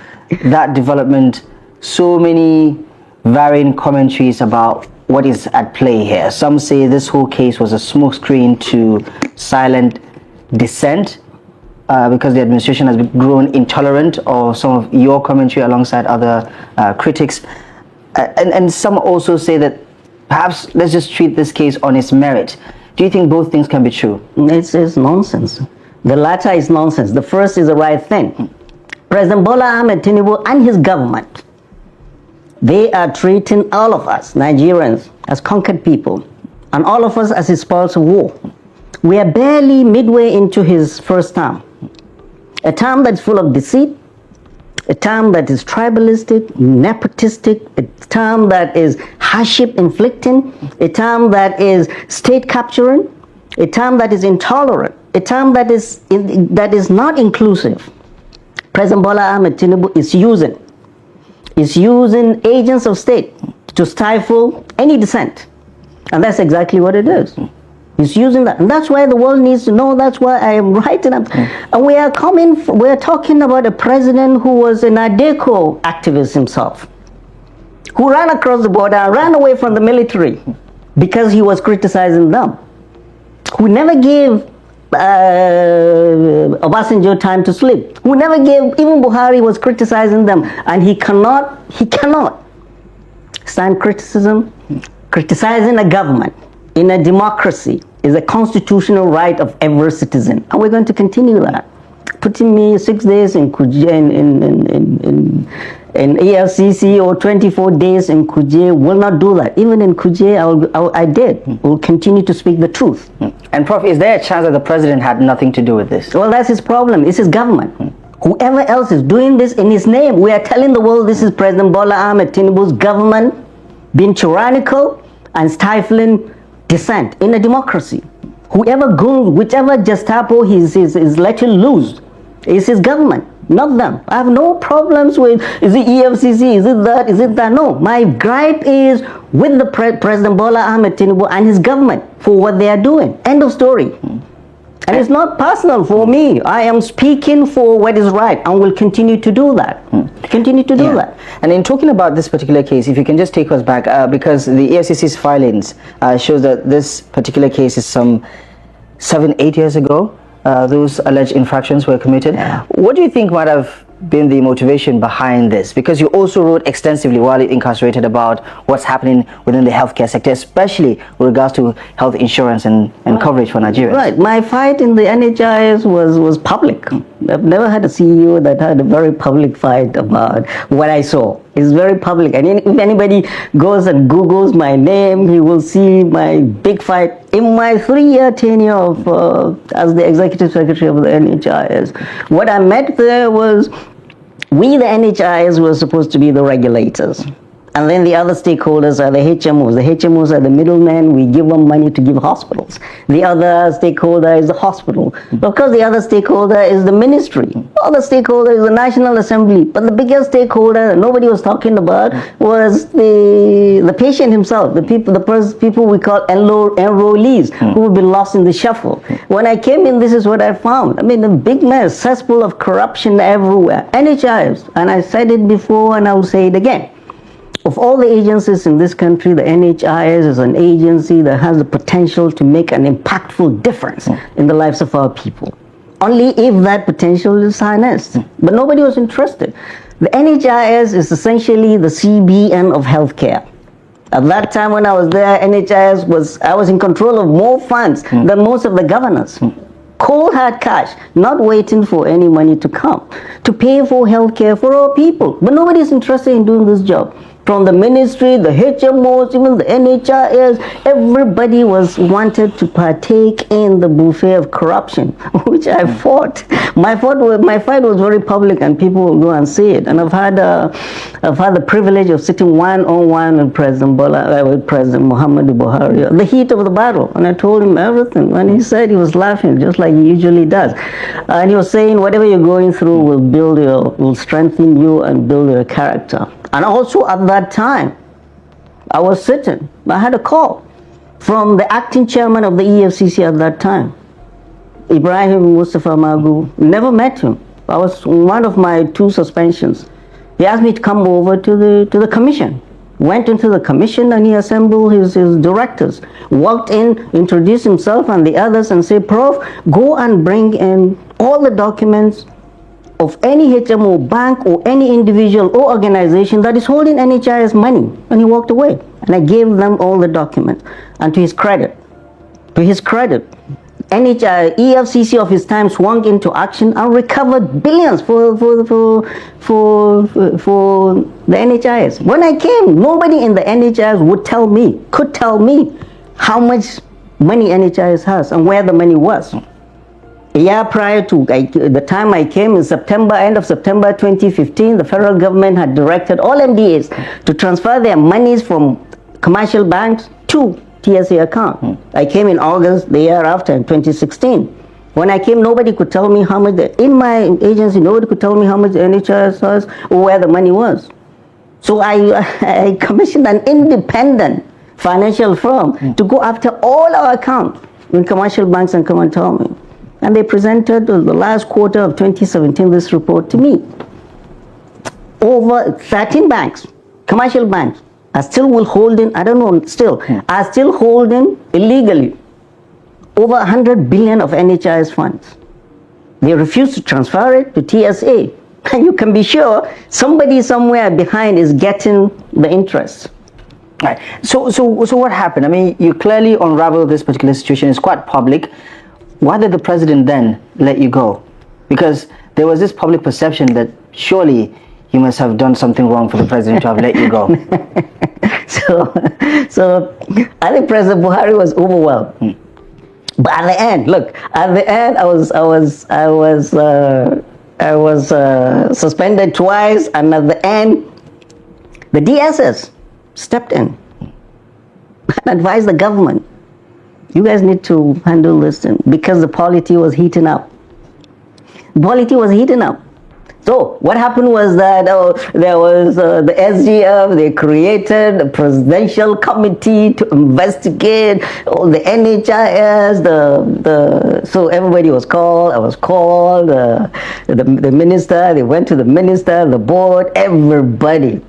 S3: that development so many varying commentaries about what is at play here. Some say this whole case was a smokescreen to silent dissent because the administration has grown intolerant, or some of your commentary alongside other critics. And some also say that perhaps let's just treat this case on its merit. Do you think both things can be true?
S1: It's nonsense. The latter is nonsense. The first is the right thing. President Bola Ahmed Tinubu and his government, they are treating all of us, Nigerians, as conquered people, and all of us as his spoils of war. We are barely midway into his first term. A term that's full of deceit, a term that is tribalistic, nepotistic, a term that is hardship inflicting, a term that is state capturing, a term that is intolerant, a term that is not inclusive. President Bola Ahmed Tinubu is using agents of state to stifle any dissent. And that's exactly what it is. He's using that. And that's why the world needs to know. That's why I am writing up. And we're talking about a president who was an ADECO activist himself, who ran across the border and ran away from the military because he was criticizing them, who never gave Obasanjo time to sleep, who never gave, even Buhari was criticizing them, and he cannot stand criticism. Criticizing a government in a democracy is a constitutional right of every citizen, and we're going to continue that. Putting me 6 days in Kuje, in EFCC, or 24 days in Kuje will not do that. Even in Kuje, I did. We'll continue to speak the truth.
S3: And Prof, is there a chance that the president had nothing to do with this?
S1: Well, that's his problem. It's his government. Whoever else is doing this in his name, we are telling the world this is President Bola Ahmed Tinubu's government being tyrannical and stifling dissent in a democracy. Whoever goes, whichever Gestapo is letting loose, is his government, not them. I have no problems with, is it EFCC, is it that? No, my gripe is with the President Bola Ahmed Tinubu and his government for what they are doing. End of story. And it's not personal for me. I am speaking for what is right and will continue to do that. Continue to do that.
S3: And in talking about this particular case, if you can just take us back, because the EFCC's filings shows that this particular case is some 7-8 years ago, those alleged infractions were committed.
S1: Yeah.
S3: What do you think might have been the motivation behind this? Because you also wrote extensively while incarcerated about what's happening within the healthcare sector, especially with regards to health insurance and coverage for Nigerians.
S1: Right. My fight in the NHIS was public. I've never had a CEO that had a very public fight about what I saw. It's very public. And if anybody goes and Googles my name, he will see my big fight in my 3-year tenure of, as the executive secretary of the NHIS. What I met there was, we, the NHIS, were supposed to be the regulators. And then the other stakeholders are the HMOs. The HMOs are the middlemen. We give them money to give hospitals. The other stakeholder is the hospital. Of course, the other stakeholder is the ministry. The other stakeholder is the National Assembly. But the biggest stakeholder that nobody was talking about was the patient himself, the people we call enrollees, who would be lost in the shuffle. When I came in, this is what I found. I mean, a big mess, cesspool of corruption everywhere. NHIS, and I said it before and I will say it again. Of all the agencies in this country, the NHIS is an agency that has the potential to make an impactful difference in the lives of our people. Only if that potential is harnessed. But nobody was interested. The NHIS is essentially the CBN of healthcare. At that time when I was there, I was in control of more funds than most of the governors. Cold hard cash, not waiting for any money to come, to pay for healthcare for our people. But nobody is interested in doing this job. From the ministry, the HMOs, even the NHIS, everybody wanted to partake in the buffet of corruption, which I fought. My fight was very public, and people will go and see it. And I've had the privilege of sitting one-on-one with President Muhammadu Buhari, the heat of the battle, and I told him everything. And he said he was laughing, just like he usually does. And he was saying, whatever you're going through will strengthen you and build your character. And also at that time, I was sitting. I had a call from the acting chairman of the EFCC at that time, Ibrahim Mustafa Magu. Never met him. I was one of my 2 suspensions. He asked me to come over to the commission. Went into the commission and he assembled his directors. Walked in, introduced himself and the others and said, Prof, go and bring in all the documents of any HMO bank or any individual or organization that is holding NHIS money. And he walked away. And I gave them all the documents. And to his credit, EFCC of his time swung into action and recovered billions for the NHIS. When I came, nobody in the NHIS could tell me how much money NHIS has and where the money was. A year prior to the time I came, end of September 2015, the federal government had directed all MDAs to transfer their monies from commercial banks to TSA account. I came in August the year after, in 2016. When I came, nobody could tell me how much, in my agency, nobody could tell me how much the NHIS was or where the money was. So I commissioned an independent financial firm to go after all our accounts in commercial banks and come and tell me. And they presented the last quarter of 2017 this report to me. Over 13 banks, commercial banks, are still withholding, are still holding illegally over 100 billion of NHIS funds. They refuse to transfer it to TSA. And you can be sure somebody somewhere behind is getting the interest.
S3: Right. So what happened? I mean, you clearly unraveled this particular situation. It's quite public. Why did the president then let you go? Because there was this public perception that surely you must have done something wrong for the president to have let you go.
S1: So I think President Buhari was overwhelmed. But at the end, I was suspended twice, and at the end, the DSS stepped in and advised the government. You guys need to handle this thing, because the polity was heating up. So what happened was that there was the SGF. They created a presidential committee to investigate the NHIS. So everybody was called. I was called. The minister. They went to the minister, the board, everybody.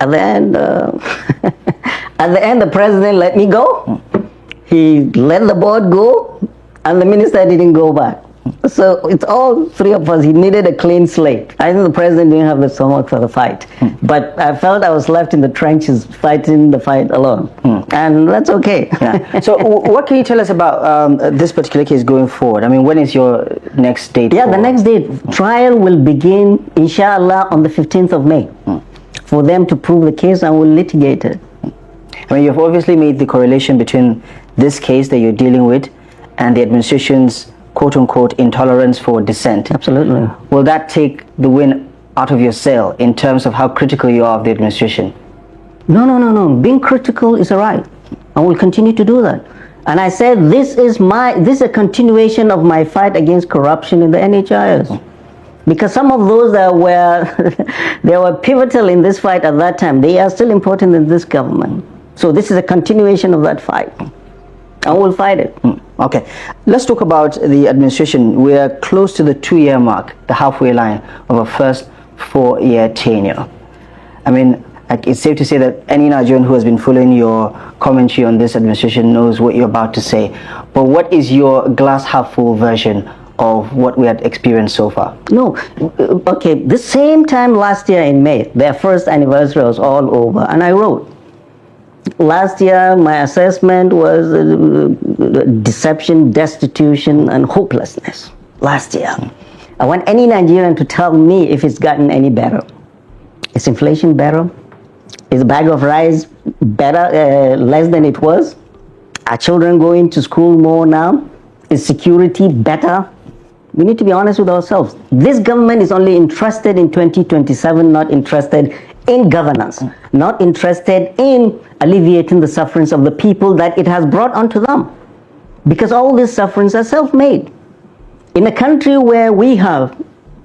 S1: And then at the end, the president let me go. He let the board go, and the minister didn't go back. So it's all three of us. He needed a clean slate. I think the president didn't have the stomach for the fight, but I felt I was left in the trenches fighting the fight alone, and that's okay.
S3: Yeah. So what can you tell us about this particular case going forward? I mean, when is your next date?
S1: Yeah, the next date, trial will begin, inshallah, on the 15th of May, for them to prove the case, and we'll litigate it.
S3: I mean, you've obviously made the correlation between this case that you're dealing with and the administration's quote-unquote intolerance for dissent.
S1: Absolutely.
S3: Will that take the wind out of your sail in terms of how critical you are of the administration?
S1: No. Being critical is a right. I will continue to do that. And I said this is a continuation of my fight against corruption in the NHIS. Because some of those that were pivotal in this fight at that time, they are still important in this government. So this is a continuation of that fight. And we'll fight it.
S3: Okay, let's talk about the administration. We are close to the 2-year mark, the halfway line of a first 4-year tenure. I mean, it's safe to say that any Nigerian who has been following your commentary on this administration knows what you're about to say. But what is your glass half full version of what we had experienced so far?
S1: No, okay, the same time last year in May, their first anniversary was all over, and I wrote, last year, my assessment was deception, destitution, and hopelessness. Last year. I want any Nigerian to tell me if it's gotten any better. Is inflation better? Is a bag of rice better, less than it was? Are children going to school more now? Is security better? We need to be honest with ourselves. This government is only interested in 2027, not interested in governance, not interested in alleviating the sufferings of the people that it has brought onto them. Because all these sufferings are self-made. In a country where we have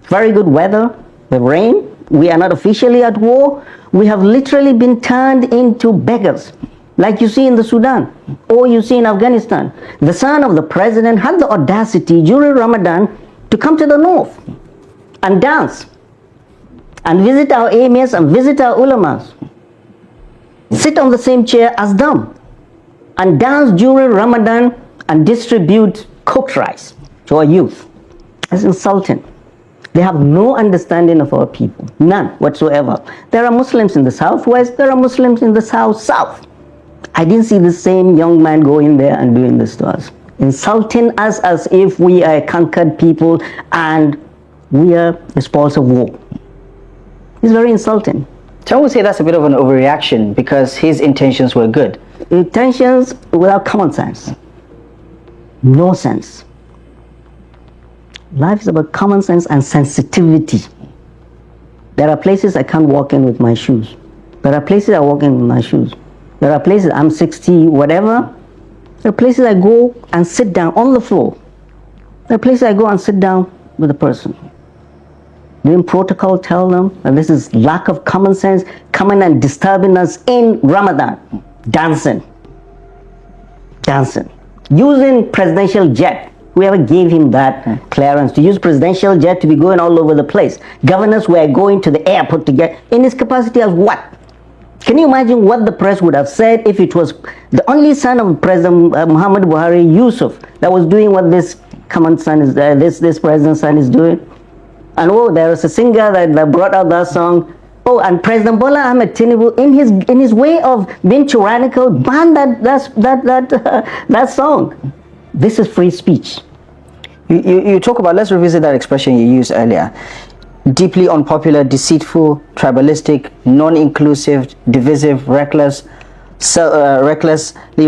S1: very good weather, the rain, we are not officially at war, we have literally been turned into beggars, like you see in the Sudan, or you see in Afghanistan. The son of the president had the audacity during Ramadan to come to the north and dance, and visit our emirs and visit our ulamas, sit on the same chair as them, and dance during Ramadan and distribute cooked rice to our youth. It's insulting. They have no understanding of our people, none whatsoever. There are Muslims in the southwest, there are Muslims in the south. I didn't see the same young man go in there and doing this to us, insulting us as if we are a conquered people and we are the spoils of war. It's very insulting.
S3: Some would say that's a bit of an overreaction because his intentions were good.
S1: Intentions without common sense. No sense. Life is about common sense and sensitivity. There are places I can't walk in with my shoes. There are places I walk in with my shoes. There are places, I'm 60, whatever. There are places I go and sit down on the floor. There are places I go and sit down with a person. Didn't protocol tell them that this is lack of common sense coming and disturbing us in Ramadan? Dancing. Using presidential jet. Whoever gave him that clearance to use presidential jet to be going all over the place. Governors were going to the airport to get, in his capacity as what? Can you imagine what the press would have said if it was the only son of President Muhammad Buhari, Yusuf, that was doing what this common son is, this president's son is doing? And there was a singer that brought out that song. And President Bola Ahmed Tinubu, in his way of being tyrannical, banned that song. This is free speech.
S3: You talk about, let's revisit that expression you used earlier. Deeply unpopular, deceitful, tribalistic, non-inclusive, divisive, recklessly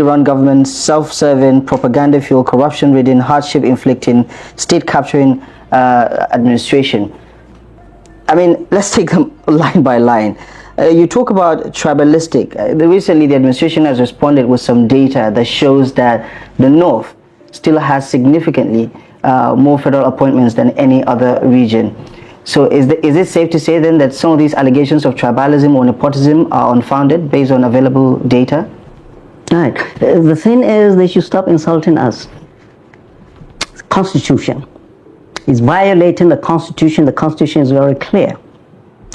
S3: run government, self-serving, propaganda-fueled, corruption-ridden, hardship-inflicting, state-capturing administration. I mean, let's take them line by line. You talk about tribalistic. Recently, the administration has responded with some data that shows that the North still has significantly more federal appointments than any other region. So is it safe to say then that some of these allegations of tribalism or nepotism are unfounded based on available data?
S1: Right. The thing is, they should stop insulting us. Constitution is violating the Constitution. The Constitution is very clear.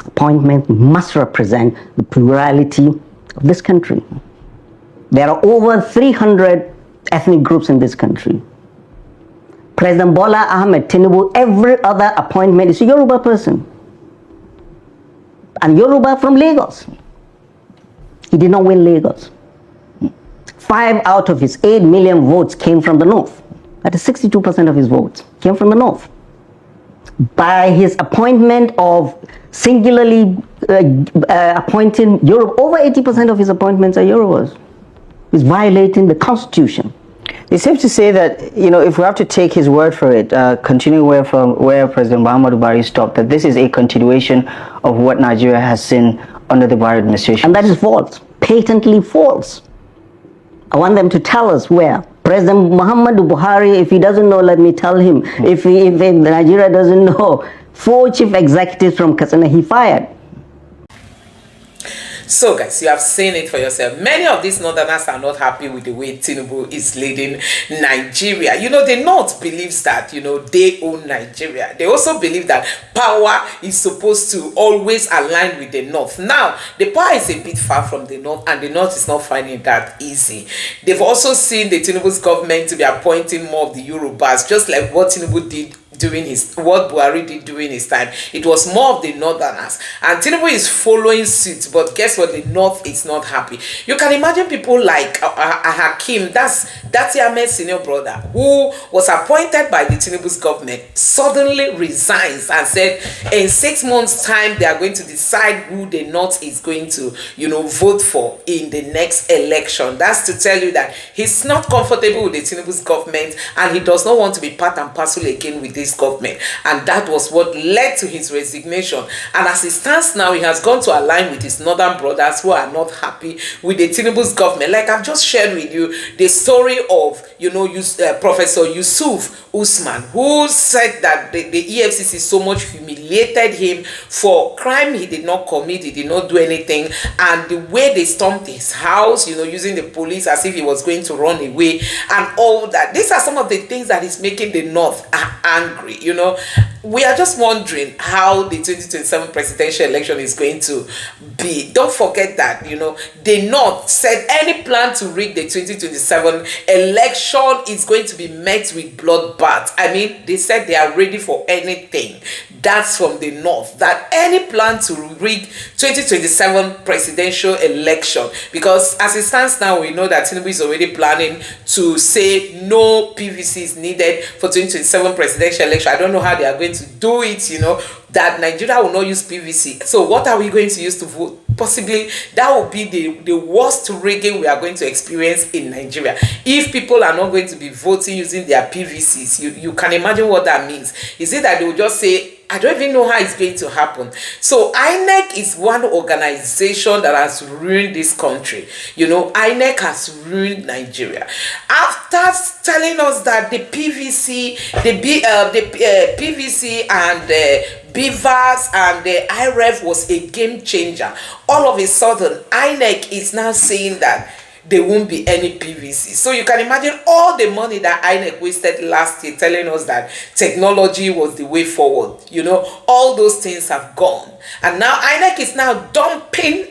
S1: Appointment must represent the plurality of this country. There are over 300 ethnic groups in this country. President Bola Ahmed Tinubu, every other appointment is a Yoruba person. And Yoruba from Lagos. He did not win Lagos. 5 out of his 8 million votes came from the North. That is 62% of his votes came from the North. By his appointment of singularly appointing Yoruba, over 80% of his appointments are Yorubas. He's violating the Constitution.
S3: It's safe to say that, you know, if we have to take his word for it, continuing where President Muhammadu Buhari stopped, that this is a continuation of what Nigeria has seen under the Buhari administration.
S1: And that is false, patently false. I want them to tell us where. President Muhammadu Buhari, if he doesn't know, let me tell him. If Nigeria doesn't know, 4 chief executives from Katsina he fired.
S2: So guys, you have seen it for yourself. Many of these Northerners are not happy with the way Tinubu is leading Nigeria. You know, the North believes that, you know, they own Nigeria. They also believe that power is supposed to always align with the North. Now, the power is a bit far from the North, and the North is not finding that easy. They've also seen the Tinubu's government to be appointing more of the Yorubas, just like what Tinubu did during what Buhari did during his time. It was more of the Northerners, and Tinubu is following suit. But guess what? The North is not happy. You can imagine people like Hakim, that's Ahmed's senior brother, who was appointed by the Tinubu's government, suddenly resigns and said in 6 months' time they are going to decide who the North is going to, you know, vote for in the next election. That's to tell you that he's not comfortable with the Tinubu's government, and he does not want to be part and parcel again with this government, and that was what led to his resignation. And as it stands now, he has gone to align with his northern brothers who are not happy with the Tinubu's government. Like I've just shared with you the story of, you know, Professor Yusuf Usman, who said that the EFCC so much humiliated him for crime he did not commit, he did not do anything, and the way they stormed his house, you know, using the police as if he was going to run away and all that. These are some of the things that is making the North angry. You know, we are just wondering how the 2027 presidential election is going to be. Don't forget that, you know, the North said any plan to rig the 2027 election is going to be met with bloodbath. I mean, they said they are ready for anything. That's from the North, that any plan to rig 2027 presidential election, because as it stands now, we know that Tinubu is already planning to say no PVC is needed for 2027 presidential election. I don't know how they are going to do it, you know, that Nigeria will not use PVC. So what are we going to use to vote? Possibly that will be the worst rigging we are going to experience in Nigeria. If people are not going to be voting using their PVCs, you can imagine what that means. Is it that they will just say, I don't even know how it's going to happen? So INEC is one organization that has ruined this country. You know, INEC has ruined Nigeria. After telling us that the PVC, PVC and Vows and the IREF was a game changer, all of a sudden INEC is now saying that there won't be any PVC. So you can imagine all the money that INEC wasted last year telling us that technology was the way forward. You know, all those things have gone. And now INEC is now dumping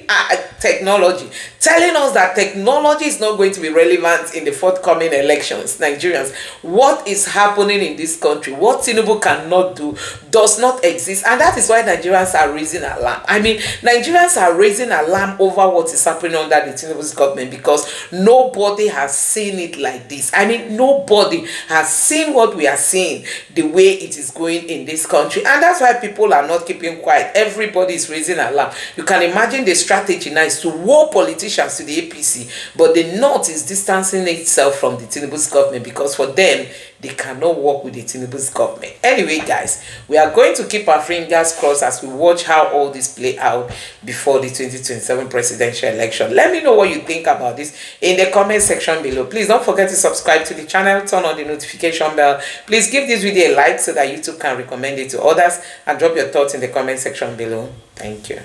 S2: technology, telling us that technology is not going to be relevant in the forthcoming elections. Nigerians, what is happening in this country, what Tinubu cannot do, does not exist. And that is why Nigerians are raising alarm. I mean, Nigerians are raising alarm over what is happening under the Tinubu's government, because nobody has seen it like this. I mean, nobody has seen what we are seeing, the way it is going in this country. And that's why people are not keeping quiet. Everybody is raising alarm. You can imagine the strategy now. is to woo politicians to the APC, but the North is distancing itself from the Tinubu's government because for them, they cannot work with the Tinubu's government. Anyway, guys, we are going to keep our fingers crossed as we watch how all this play out before the 2027 presidential election. Let me know what you think about this in the comment section below. Please don't forget to subscribe to the channel, turn on the notification bell. Please give this video a like so that YouTube can recommend it to others, and drop your thoughts in the comment section below. Thank you.